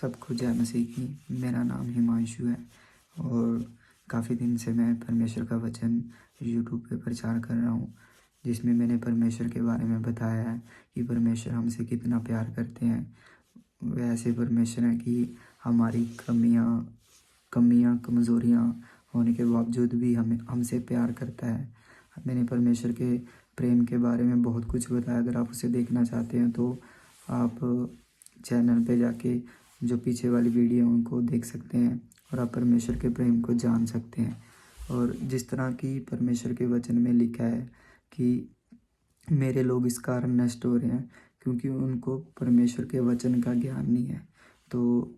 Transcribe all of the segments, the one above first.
सबको जय मसीह की। मेरा नाम हिमांशु है और काफ़ी दिन से मैं परमेश्वर का वचन यूट्यूब पे प्रचार कर रहा हूँ, जिसमें मैंने परमेश्वर के बारे में बताया है कि परमेश्वर हमसे कितना प्यार करते हैं। वैसे परमेश्वर हैं कि हमारी कमियाँ कमज़ोरियाँ होने के बावजूद भी हमसे प्यार करता है। मैंने परमेश्वर के प्रेम के बारे में बहुत कुछ बताया। अगर आप उसे देखना चाहते हैं तो आप चैनल पे जाके जो पीछे वाली वीडियो है उनको देख सकते हैं और आप परमेश्वर के प्रेम को जान सकते हैं। और जिस तरह की परमेश्वर के वचन में लिखा है कि मेरे लोग इस कारण नष्ट हो रहे हैं क्योंकि उनको परमेश्वर के वचन का ज्ञान नहीं है। तो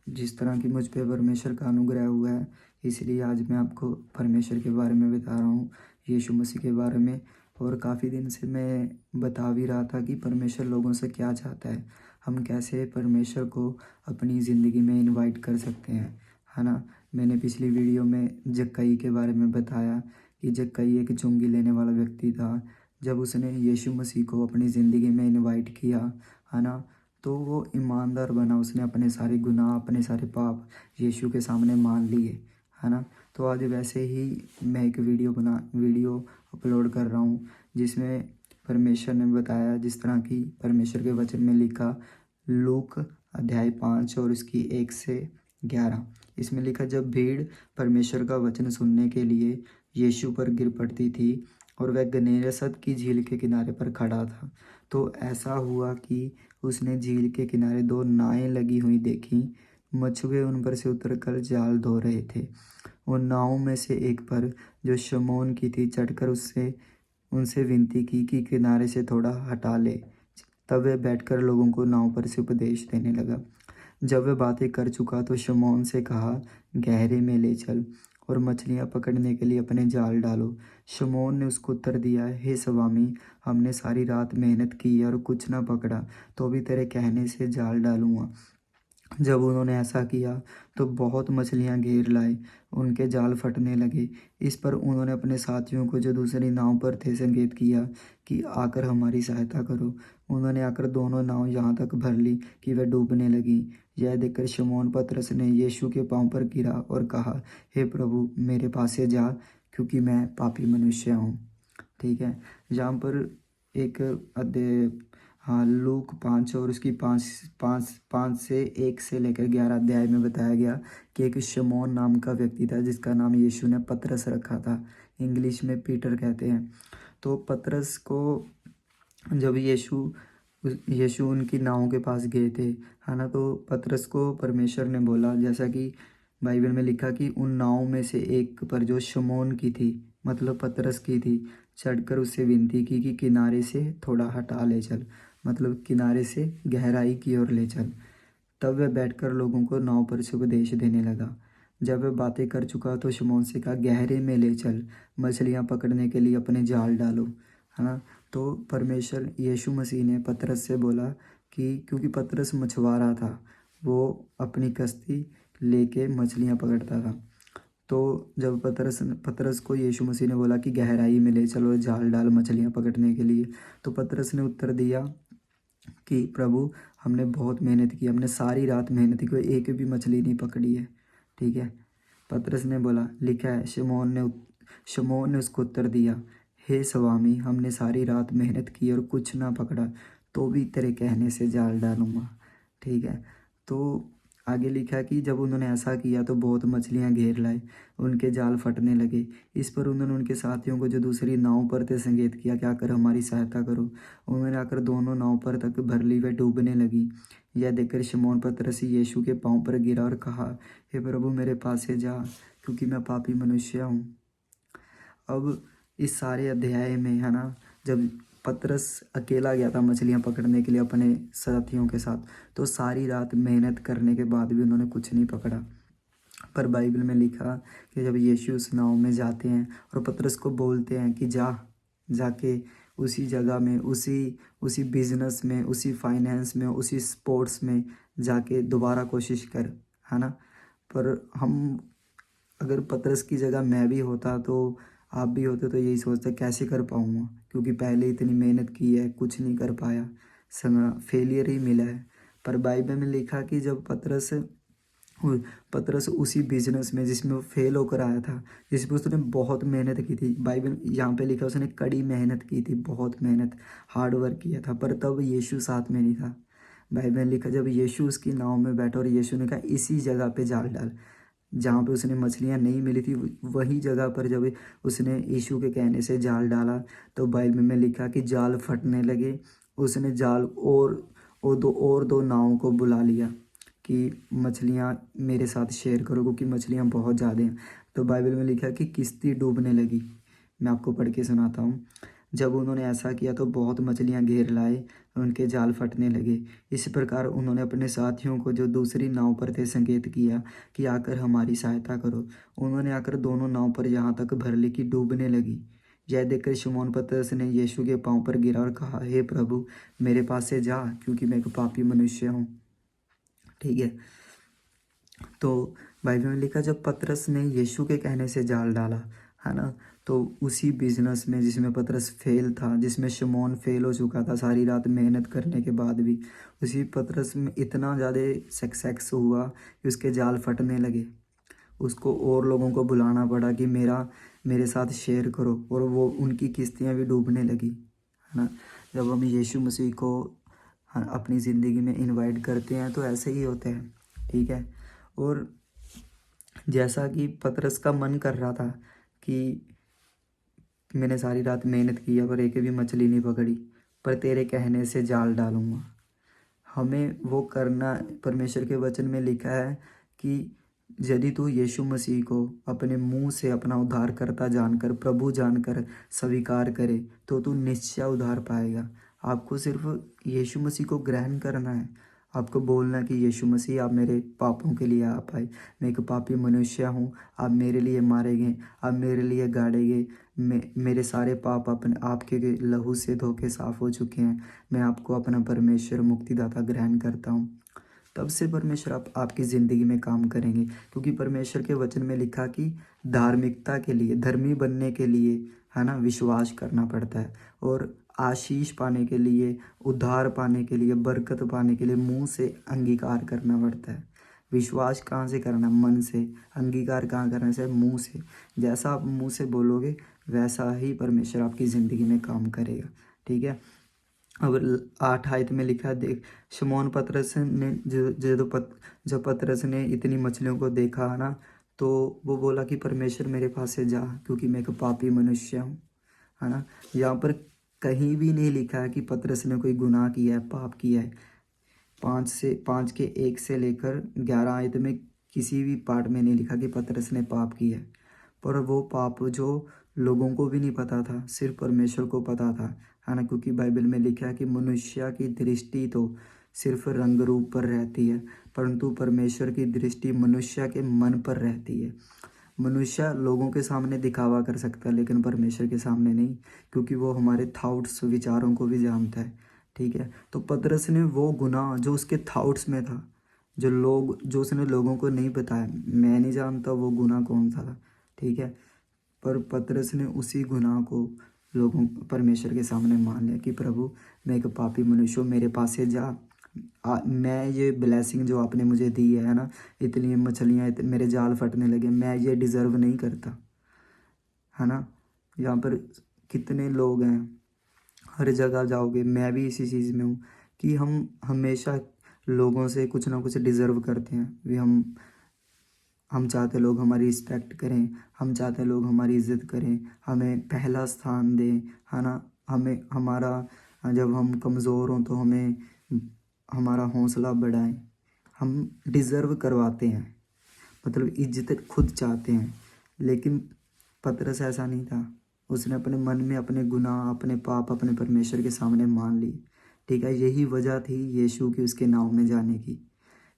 जिस तरह की मुझ पे परमेश्वर का अनुग्रह हुआ है, इसलिए आज मैं आपको परमेश्वर के बारे में बता रहा हूँ, यीशु मसीह के बारे में। और काफ़ी दिन से मैं बता भी रहा था कि परमेश्वर लोगों से क्या चाहता है, हम कैसे परमेश्वर को अपनी ज़िंदगी में इनवाइट कर सकते हैं, है ना। मैंने पिछली वीडियो में जक्कई के बारे में बताया कि जक्कई एक चुंगी लेने वाला व्यक्ति था। जब उसने यीशु मसीह को अपनी ज़िंदगी में इनवाइट किया, है ना, तो वो ईमानदार बना। उसने अपने सारे गुनाह, अपने सारे पाप यीशु के सामने मान लिए, है ना। तो आज वैसे ही मैं एक वीडियो अपलोड कर रहा हूँ जिसमें परमेश्वर ने बताया, जिस तरह की परमेश्वर के वचन में लिखा, लूक अध्याय 5 और उसकी 1 से 11। इसमें लिखा, जब भीड़ परमेश्वर का वचन सुनने के लिए यीशु पर गिर पड़ती थी और वह गन्नेसरत की झील के किनारे पर खड़ा था, तो ऐसा हुआ कि उसने झील के किनारे 2 नावें लगी हुई देखी। मछुए उन पर से उतरकर जाल धो रहे थे। उन नावों में से एक पर, जो शमौन की थी, चढ़कर उनसे विनती की कि किनारे से थोड़ा हटा ले। तब वह बैठकर लोगों को नाव पर से उपदेश देने लगा। जब वह बातें कर चुका तो शमौन से कहा, गहरे में ले चल और मछलियां पकड़ने के लिए अपने जाल डालो। शमौन ने उसको उत्तर दिया, हे स्वामी, हमने सारी रात मेहनत की और कुछ ना पकड़ा, तो भी तेरे कहने से जाल डालूंगा। जब उन्होंने ऐसा किया तो बहुत मछलियां घेर लाए, उनके जाल फटने लगे। इस पर उन्होंने अपने साथियों को जो दूसरी नाव पर थे संकेत किया कि आकर हमारी सहायता करो। उन्होंने आकर दोनों नाव यहाँ तक भर ली कि वह डूबने लगी। यह देखकर शमौन पतरस ने यीशु के पांव पर गिरा और कहा, हे प्रभु, मेरे पास से जा, क्योंकि मैं पापी मनुष्य हूँ। ठीक है, जहाँ पर एक अध्याय, हाँ, लूक 5 और उसकी 5 से 1 से लेकर 11 अध्याय में बताया गया कि एक शमौन नाम का व्यक्ति था जिसका नाम यीशु ने पतरस रखा था। इंग्लिश में पीटर कहते हैं। तो पतरस को जब यीशु उनकी नाव के पास गए थे, है ना, तो पतरस को परमेश्वर ने बोला, जैसा कि बाइबल में लिखा कि उन नाव में से एक पर, जो शमौन की थी, मतलब पतरस की थी, चढ़कर उससे विनती की कि किनारे से थोड़ा हटा ले चल, मतलब किनारे से गहराई की ओर ले चल। तब वह बैठकर लोगों को नाव पर से उपदेश देने लगा। जब वह बातें कर चुका तो शमौन से कहा, गहरे में ले चल, मछलियां पकड़ने के लिए अपने जाल डालो, है ना। तो परमेश्वर यीशु मसीह ने पतरस से बोला कि, क्योंकि पतरस मछुआरा था, वो अपनी कश्ती लेके मछलियां पकड़ता था। तो जब पतरस को यीशु मसीह ने बोला कि गहराई में ले चलो, जाल डाल मछलियां पकड़ने के लिए, तो पतरस ने उत्तर दिया कि प्रभु, हमने बहुत मेहनत की, हमने सारी रात मेहनत की, एक भी मछली नहीं पकड़ी है। ठीक है, पतरस ने बोला, लिखा है, शमौन ने उसको उत्तर दिया, हे स्वामी, हमने सारी रात मेहनत की और कुछ ना पकड़ा, तो भी तेरे कहने से जाल डालूंगा। ठीक है, तो आगे लिखा कि जब उन्होंने ऐसा किया तो बहुत मछलियां घेर लाए, उनके जाल फटने लगे। इस पर उन्होंने उनके साथियों को जो दूसरी नाव पर थे संकेत किया कि आकर हमारी सहायता करो। उन्होंने आकर दोनों नाव पर तक भर ली, वह डूबने लगी। यह देखकर शमौन पतरस यीशु के पांव पर गिरा और कहा, हे प्रभु, मेरे पास से जा, क्योंकि मैं पापी मनुष्य हूँ। अब इस सारे अध्याय में, है ना, जब पतरस अकेला गया था मछलियां पकड़ने के लिए अपने साथियों के साथ, तो सारी रात मेहनत करने के बाद भी उन्होंने कुछ नहीं पकड़ा। पर बाइबल में लिखा कि जब यीशु उस नाव में जाते हैं और पतरस को बोलते हैं कि जाके उसी जगह में, उसी बिजनेस में, उसी फाइनेंस में, उसी स्पोर्ट्स में जाके दोबारा कोशिश कर, है ना। पर हम, अगर पतरस की जगह मैं भी होता, तो आप भी होते, तो यही सोचते कैसे कर पाऊँगा, क्योंकि पहले इतनी मेहनत की है, कुछ नहीं कर पाया, फेलियर ही मिला है। पर बाइबल में लिखा कि जब पतरस उसी बिजनेस में जिसमें वो फेल होकर आया था, जिसमें उसने बहुत मेहनत की थी, बाइबल यहाँ पे लिखा उसने कड़ी मेहनत की थी, बहुत मेहनत हार्ड वर्क किया था, पर तब यीशु साथ में नहीं था। बाइबल में लिखा जब यीशु उसकी नाव में बैठा और यीशु ने कहा इसी जगह पे जाल डाल, जहाँ पे उसने मछलियाँ नहीं मिली थी वही जगह पर जब उसने यीशु के कहने से जाल डाला तो बाइबल में लिखा कि जाल फटने लगे। उसने जाल और दो नावों को बुला लिया कि मछलियाँ मेरे साथ शेयर करो क्योंकि मछलियाँ बहुत ज़्यादा हैं। तो बाइबल में लिखा कि किश्ती डूबने लगी। मैं आपको पढ़ के सुनाता हूँ। जब उन्होंने ऐसा किया तो बहुत मछलियाँ घेर लाए, उनके जाल फटने लगे। इस प्रकार उन्होंने अपने साथियों को जो दूसरी नाव पर थे संकेत किया कि आकर हमारी सहायता करो। उन्होंने आकर दोनों नाव पर यहाँ तक भर ली कि डूबने लगी। यह देखकर शमौन पतरस ने यीशु के पाँव पर गिरा और कहा, हे प्रभु, मेरे पास से जा, क्योंकि मैं एक पापी मनुष्य हूँ। ठीक है। तो बाइबल में लिखा जब पतरस ने यीशु के कहने से जाल डाला, है ना, तो उसी बिजनेस में जिसमें पतरस फेल था, जिसमें शमौन फेल हो चुका था सारी रात मेहनत करने के बाद भी, उसी पतरस में इतना ज़्यादा सक्सेस हुआ कि उसके जाल फटने लगे। उसको और लोगों को बुलाना पड़ा कि मेरे साथ शेयर करो, और वो उनकी किस्तियाँ भी डूबने लगी, है ना। जब हम यीशु मसीह को अपनी ज़िंदगी में इनवाइट करते हैं तो ऐसे ही होते हैं। ठीक है। और जैसा कि पतरस का मन कर रहा था कि मैंने सारी रात मेहनत की है पर एक भी मछली नहीं पकड़ी, पर तेरे कहने से जाल डालूंगा। हमें वो करना, परमेश्वर के वचन में लिखा है कि यदि तू यीशु मसीह को अपने मुंह से अपना उद्धारकर्ता जानकर, प्रभु जानकर स्वीकार करे तो तू निश्चय उद्धार पाएगा। आपको सिर्फ यीशु मसीह को ग्रहण करना है। आपको बोलना कि यीशु मसीह आप मेरे पापों के लिए आप आए, मैं एक पापी मनुष्य हूँ, आप मेरे लिए मारे गए, आप मेरे लिए गाड़े गए, मेरे सारे पाप अपने आपके लहू से धो के साफ़ हो चुके हैं। मैं आपको अपना परमेश्वर मुक्तिदाता ग्रहण करता हूँ। तब से परमेश्वर आपकी ज़िंदगी में काम करेंगे, क्योंकि परमेश्वर के वचन में लिखा कि धार्मिकता के लिए, धर्मी बनने के लिए, है ना, विश्वास करना पड़ता है, और आशीष पाने के लिए, उद्धार पाने के लिए, बरकत पाने के लिए मुंह से अंगीकार करना पड़ता है। विश्वास कहाँ से करना? मन से। अंगीकार कहाँ करना से? मुंह से। जैसा आप मुंह से बोलोगे वैसा ही परमेश्वर आपकी ज़िंदगी में काम करेगा। ठीक है। अब 8 आयत में लिखा, देख, शमौन पतरस ने जब पतरस ने इतनी मछलियों को देखा, है ना, तो वो बोला कि परमेश्वर मेरे पास से जा, क्योंकि मैं एक पापी मनुष्य हूँ, है ना। यहाँ पर कहीं भी नहीं लिखा है कि पतरस ने कोई गुनाह किया है, पाप किया है। 5 के 1 से लेकर 11 आयत में किसी भी पार्ट में नहीं लिखा कि पतरस ने पाप किया है। पर वो पाप जो लोगों को भी नहीं पता था, सिर्फ परमेश्वर को पता था, है ना, क्योंकि बाइबल में लिखा है कि मनुष्य की दृष्टि तो सिर्फ रंग रूप पर रहती है, परंतु परमेश्वर की दृष्टि मनुष्य के मन पर रहती है। मनुष्य लोगों के सामने दिखावा कर सकता है लेकिन परमेश्वर के सामने नहीं, क्योंकि वो हमारे थाउट्स, विचारों को भी जानता है। ठीक है। तो पतरस ने वो गुनाह जो उसके थाउट्स में था, जो उसने लोगों को नहीं बताया, मैं नहीं जानता वो गुनाह कौन सा था। ठीक है। पर पतरस ने उसी गुनाह को परमेश्वर के सामने मान लिया कि प्रभु, मैं एक पापी मनुष्य हूँ, मेरे पास से जा। मैं ये ब्लेसिंग जो आपने मुझे दी है ना, इतनी मछलियाँ, मेरे जाल फटने लगे, मैं ये डिज़र्व नहीं करता, है ना। यहाँ पर कितने लोग हैं, हर जगह जाओगे, मैं भी इसी चीज़ में हूँ कि हम हमेशा लोगों से कुछ ना कुछ डिज़र्व करते हैं। भी हम चाहते लोग हमारी रिस्पेक्ट करें, हम चाहते लोग हमारी इज़्ज़त करें, हमें पहला स्थान दें, है ना। हमें जब हम कमज़ोर हों तो हमें हमारा हौसला बढ़ाएं। हम डिज़र्व करवाते हैं, मतलब इज्जत खुद चाहते हैं। लेकिन पतरस ऐसा नहीं था। उसने अपने मन में अपने गुनाह, अपने पाप अपने परमेश्वर के सामने मान ली। ठीक है। यही वजह थी यीशु की उसके नाव में जाने की।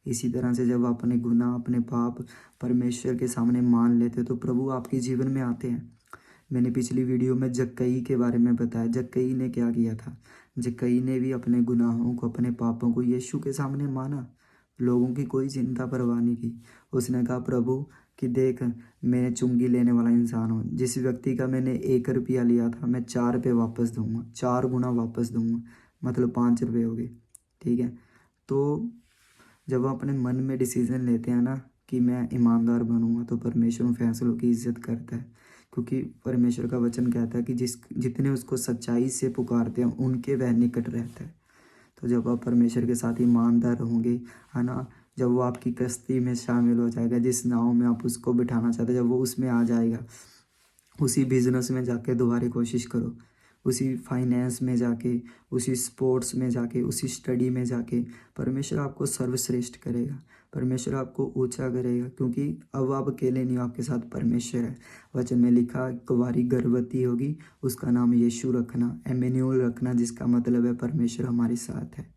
इसी तरह से जब आप अपने गुनाह, अपने पाप परमेश्वर के सामने मान लेते तो प्रभु आपके जीवन में आते हैं। मैंने पिछली वीडियो में जक्कई के बारे में बताया। जक्कई ने क्या किया था? जक्कई ने भी अपने गुनाहों को, अपने पापों को यीशु के सामने माना। लोगों की कोई चिंता परवाह नहीं की। उसने कहा, प्रभु कि देख, मैं चुंगी लेने वाला इंसान हूँ। जिस व्यक्ति का मैंने 1 रुपया लिया था, मैं 4 पे वापस दूंगा, 4 गुना वापस दूंगा, मतलब 5 रुपये हो गए। ठीक है। तो जब हम अपने मन में डिसीज़न लेते हैं ना कि मैं ईमानदार बनूँगा, तो परमेश्वर उन फैसलों की इज़्ज़त करता है। क्योंकि परमेश्वर का वचन कहता है कि जितने उसको सच्चाई से पुकारते हैं उनके वह निकट रहता है। तो जब आप परमेश्वर के साथ ईमानदार होंगे, है ना, जब वो आपकी कश्ती में शामिल हो जाएगा, जिस नाव में आप उसको बिठाना चाहते हैं, जब वो उसमें आ जाएगा, उसी बिज़नेस में जाके दोबारा कोशिश करो, उसी फाइनेंस में जाके, उसी स्पोर्ट्स में जाके, उसी स्टडी में जाके परमेश्वर आपको सर्वश्रेष्ठ करेगा, परमेश्वर आपको ऊँचा करेगा, क्योंकि अब आप अकेले नहीं हो, आपके साथ परमेश्वर है। वचन में लिखा, कुँवारी गर्भवती होगी, उसका नाम यीशु रखना, इम्मनुएल रखना, जिसका मतलब है परमेश्वर हमारे साथ है।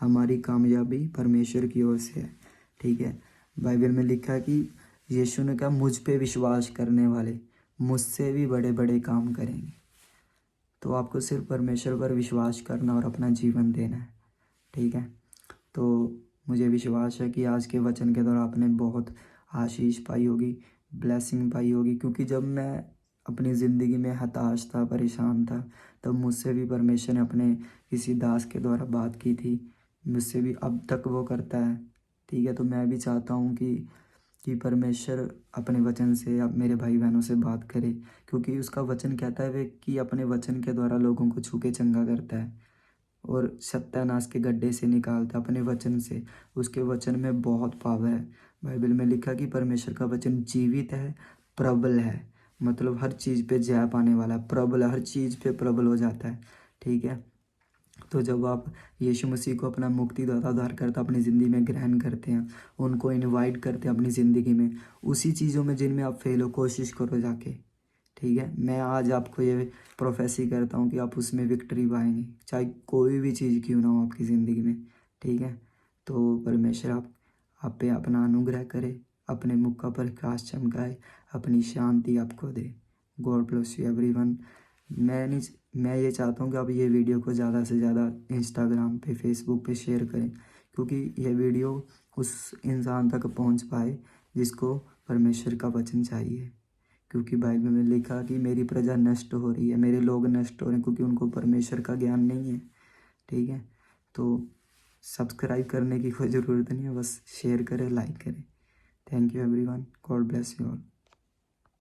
हमारी कामयाबी परमेश्वर की ओर से है, ठीक है। बाइबल में लिखा है कि यीशु ने कहा, मुझ पे विश्वास करने वाले मुझसे भी बड़े बड़े काम करेंगे। तो आपको सिर्फ परमेश्वर पर विश्वास करना और अपना जीवन देना है, ठीक है। तो मुझे विश्वास है कि आज के वचन के द्वारा आपने बहुत आशीष पाई होगी, ब्लेसिंग पाई होगी, क्योंकि जब मैं अपनी ज़िंदगी में हताश था, परेशान था, तब मुझसे भी परमेश्वर ने अपने किसी दास के द्वारा बात की थी, मुझसे भी अब तक वो करता है, ठीक है। तो मैं भी चाहता हूँ कि परमेश्वर अपने वचन से अब मेरे भाई बहनों से बात करे, क्योंकि उसका वचन कहता है वे कि अपने वचन के द्वारा लोगों को छू के चंगा करता है और सत्यानाश के गड्ढे से निकालता है अपने वचन से। उसके वचन में बहुत पावर है। बाइबल में लिखा कि परमेश्वर का वचन जीवित है, प्रबल है, मतलब हर चीज़ पे जय पाने वाला है, प्रबल, हर चीज़ पे प्रबल हो जाता है, ठीक है। तो जब आप यीशु मसीह को अपना मुक्तिदाता उद्धारकर्ता अपनी ज़िंदगी में ग्रहण करते हैं, उनको इनवाइट करते हैं अपनी ज़िंदगी में, उसी चीज़ों में जिनमें आप फेल हो, कोशिश करो जाके, ठीक है। मैं आज आपको ये प्रोफेसी करता हूँ कि आप उसमें विक्ट्री पाएंगे, चाहे कोई भी चीज़ क्यों ना हो आपकी ज़िंदगी में, ठीक है। तो परमेश्वर आप पे अपना अनुग्रह करे, अपने मुख का प्रकाश चमकाए, अपनी शांति आपको दे। God bless you everyone. मैं ये चाहता हूँ कि आप ये वीडियो को ज़्यादा से ज़्यादा इंस्टाग्राम पे, फेसबुक पे शेयर करें, क्योंकि ये वीडियो उस इंसान तक पहुँच पाए जिसको परमेश्वर का वचन चाहिए। क्योंकि बाइबल में लिखा कि मेरी प्रजा नष्ट हो रही है, मेरे लोग नष्ट हो रहे हैं, क्योंकि उनको परमेश्वर का ज्ञान नहीं है, ठीक है। तो सब्सक्राइब करने की कोई ज़रूरत नहीं है, बस शेयर करें, लाइक करें। Thank you everyone, God bless you all.